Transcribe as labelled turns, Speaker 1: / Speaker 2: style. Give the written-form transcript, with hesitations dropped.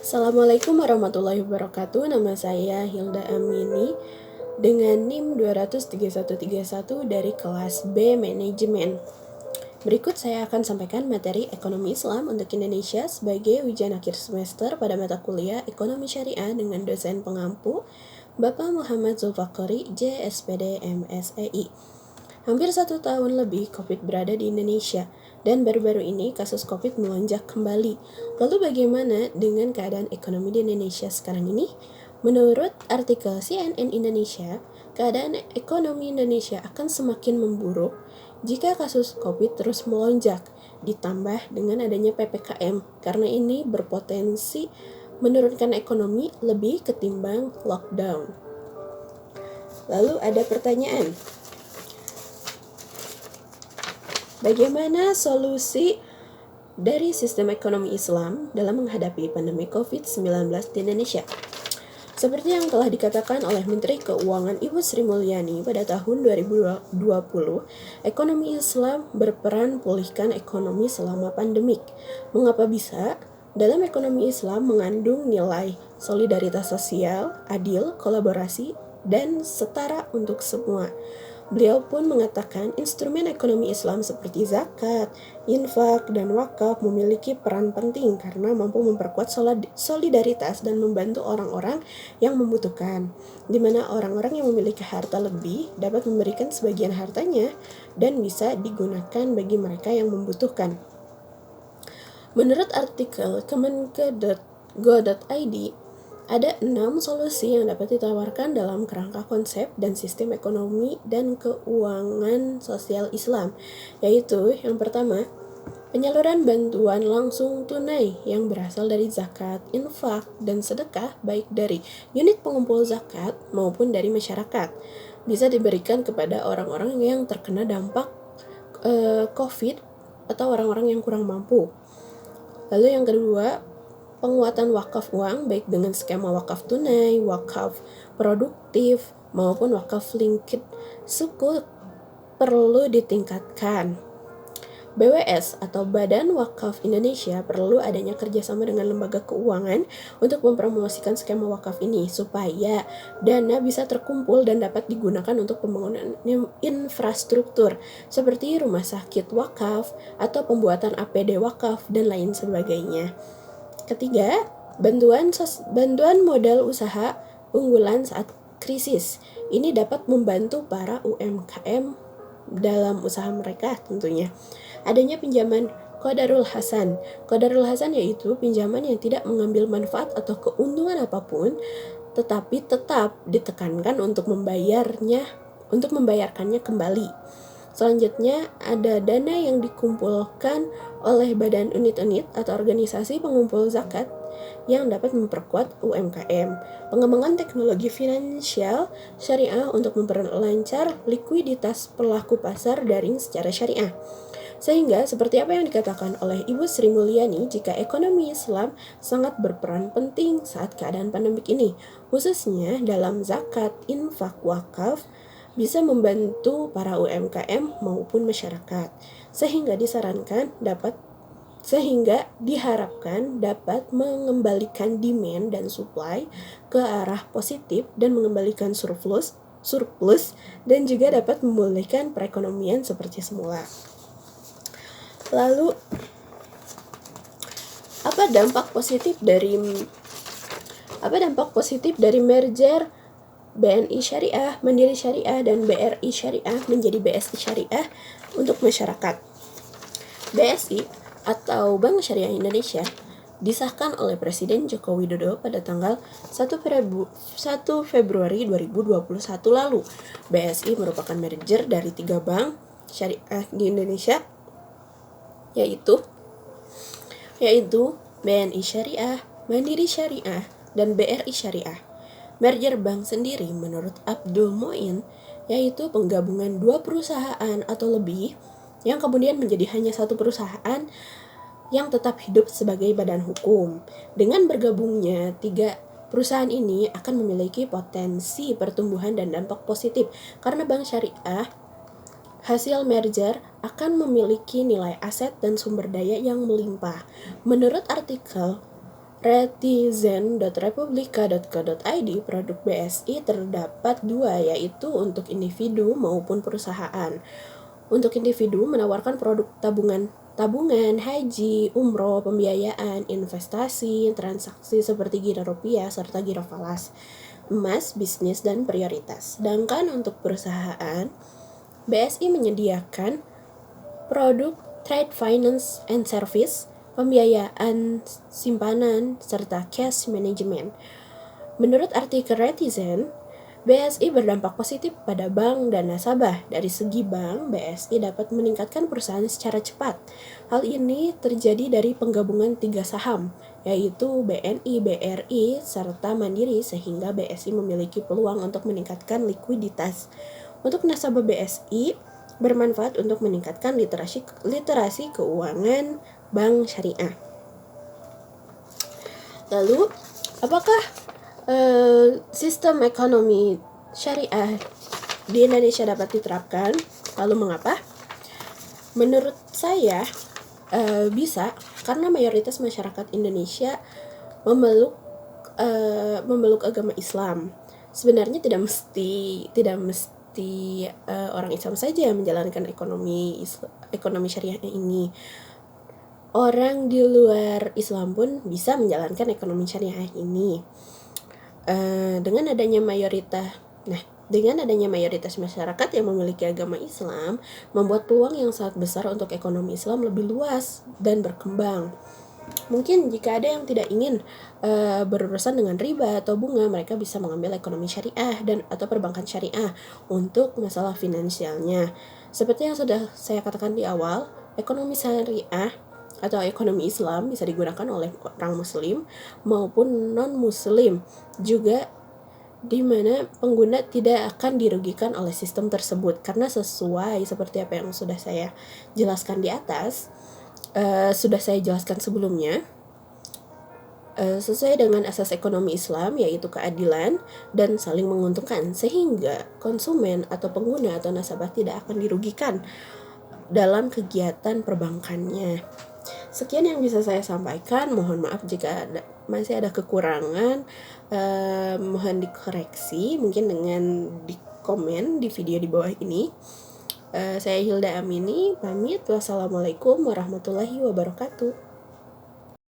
Speaker 1: Assalamualaikum warahmatullahi wabarakatuh. Nama saya Hilda Amini dengan NIM 23131 dari kelas B Manajemen. Berikut saya akan sampaikan materi Ekonomi Islam untuk Indonesia sebagai ujian akhir semester pada mata kuliah Ekonomi Syariah dengan dosen pengampu Bapak Muhammad Zulfaqari, JSPD MSEI. Hampir 1 tahun lebih COVID berada di Indonesia, dan baru-baru ini kasus COVID melonjak kembali. Lalu bagaimana dengan keadaan ekonomi di Indonesia sekarang ini? Menurut artikel CNN Indonesia, keadaan ekonomi Indonesia akan semakin memburuk jika kasus COVID terus melonjak, ditambah dengan adanya PPKM, karena ini berpotensi menurunkan ekonomi lebih ketimbang lockdown. Lalu ada pertanyaan, bagaimana solusi dari sistem ekonomi Islam dalam menghadapi pandemi COVID-19 di Indonesia? Seperti yang telah dikatakan oleh Menteri Keuangan Ibu Sri Mulyani pada tahun 2020, ekonomi Islam berperan pulihkan ekonomi selama pandemik. Mengapa bisa? Dalam ekonomi Islam mengandung nilai solidaritas sosial, adil, kolaborasi, dan setara untuk semua. Beliau pun mengatakan instrumen ekonomi Islam seperti zakat, infak, dan wakaf memiliki peran penting karena mampu memperkuat solidaritas dan membantu orang-orang yang membutuhkan, di mana orang-orang yang memiliki harta lebih dapat memberikan sebagian hartanya dan bisa digunakan bagi mereka yang membutuhkan. Menurut artikel kemenke.go.id, ada 6 solusi yang dapat ditawarkan dalam kerangka konsep dan sistem ekonomi dan keuangan sosial Islam, yaitu yang pertama, penyaluran bantuan langsung tunai yang berasal dari zakat, infak, dan sedekah baik dari unit pengumpul zakat maupun dari masyarakat. Bisa diberikan kepada orang-orang yang terkena dampak COVID atau orang-orang yang kurang mampu. Lalu yang kedua, penguatan wakaf uang baik dengan skema wakaf tunai, wakaf produktif, maupun wakaf linked suku perlu ditingkatkan. BWS atau Badan Wakaf Indonesia perlu adanya kerjasama dengan lembaga keuangan untuk mempromosikan skema wakaf ini supaya dana bisa terkumpul dan dapat digunakan untuk pembangunan infrastruktur seperti rumah sakit wakaf atau pembuatan APD wakaf dan lain sebagainya. Ketiga, bantuan modal usaha unggulan saat krisis. Ini dapat membantu para UMKM dalam usaha mereka tentunya. Adanya pinjaman Qadarul Hasan. Qadarul Hasan yaitu pinjaman yang tidak mengambil manfaat atau keuntungan apapun, tetapi tetap ditekankan untuk membayarkannya kembali. Selanjutnya, ada dana yang dikumpulkan oleh badan unit-unit atau organisasi pengumpul zakat yang dapat memperkuat UMKM. Pengembangan teknologi finansial syariah untuk memperlancar likuiditas pelaku pasar daring secara syariah. Sehingga seperti apa yang dikatakan oleh Ibu Sri Mulyani, jika ekonomi Islam sangat berperan penting saat keadaan pandemik ini, khususnya dalam zakat, infak, wakaf, bisa membantu para UMKM maupun masyarakat, sehingga diharapkan dapat mengembalikan demand dan supply ke arah positif dan mengembalikan surplus dan juga dapat memulihkan perekonomian seperti semula. Lalu, apa dampak positif dari merger BNI Syariah, Mandiri Syariah, dan BRI Syariah menjadi BSI Syariah untuk masyarakat? BSI atau Bank Syariah Indonesia disahkan oleh Presiden Joko Widodo pada tanggal 1 Februari 2021 lalu. BSI merupakan merger dari 3 bank syariah di Indonesia, yaitu BNI Syariah, Mandiri Syariah, dan BRI Syariah. Merger bank sendiri menurut Abdul Muin yaitu penggabungan 2 perusahaan atau lebih yang kemudian menjadi hanya 1 perusahaan yang tetap hidup sebagai badan hukum. Dengan bergabungnya 3 perusahaan ini akan memiliki potensi pertumbuhan dan dampak positif karena bank syariah hasil merger akan memiliki nilai aset dan sumber daya yang melimpah. Menurut artikel retizen.republika.co.id, produk BSI terdapat dua, yaitu untuk individu maupun perusahaan. Untuk individu menawarkan produk tabungan, haji, umroh, pembiayaan, investasi, transaksi seperti giro rupiah, serta giro falas, emas, bisnis, dan prioritas. Sedangkan untuk perusahaan, BSI menyediakan produk trade finance and service, pembiayaan, simpanan, serta cash management. Menurut artikel Retizen, BSI berdampak positif pada bank dan nasabah. Dari segi bank, BSI dapat meningkatkan perusahaan secara cepat. Hal ini terjadi dari penggabungan 3 saham, yaitu BNI, BRI, serta Mandiri, sehingga BSI memiliki peluang untuk meningkatkan likuiditas. Untuk nasabah BSI, bermanfaat untuk meningkatkan literasi keuangan bank syariah. Lalu, apakah sistem ekonomi syariah di Indonesia dapat diterapkan? Lalu mengapa? Menurut saya bisa, karena mayoritas masyarakat Indonesia memeluk agama Islam. Sebenarnya tidak mesti orang Islam saja yang menjalankan ekonomi syariah ini. Orang di luar Islam pun bisa menjalankan ekonomi syariah ini. Dengan adanya mayoritas masyarakat yang memiliki agama Islam, membuat peluang yang sangat besar untuk ekonomi Islam lebih luas dan berkembang. Mungkin jika ada yang tidak ingin berurusan dengan riba atau bunga, mereka bisa mengambil ekonomi syariah atau perbankan syariah untuk masalah finansialnya. Seperti yang sudah saya katakan di awal, ekonomi syariah atau ekonomi Islam bisa digunakan oleh orang muslim maupun non-muslim juga, di mana pengguna tidak akan dirugikan oleh sistem tersebut, karena sesuai seperti apa yang sudah saya jelaskan di atas, sudah saya jelaskan sebelumnya, sesuai dengan asas ekonomi Islam, yaitu keadilan dan saling menguntungkan, sehingga konsumen atau pengguna atau nasabah tidak akan dirugikan dalam kegiatan perbankannya. Sekian yang bisa saya sampaikan. Mohon maaf jika masih ada kekurangan, mohon dikoreksi mungkin dengan di komen di video di bawah ini. Saya Hilda Amini, pamit. Wassalamualaikum warahmatullahi wabarakatuh.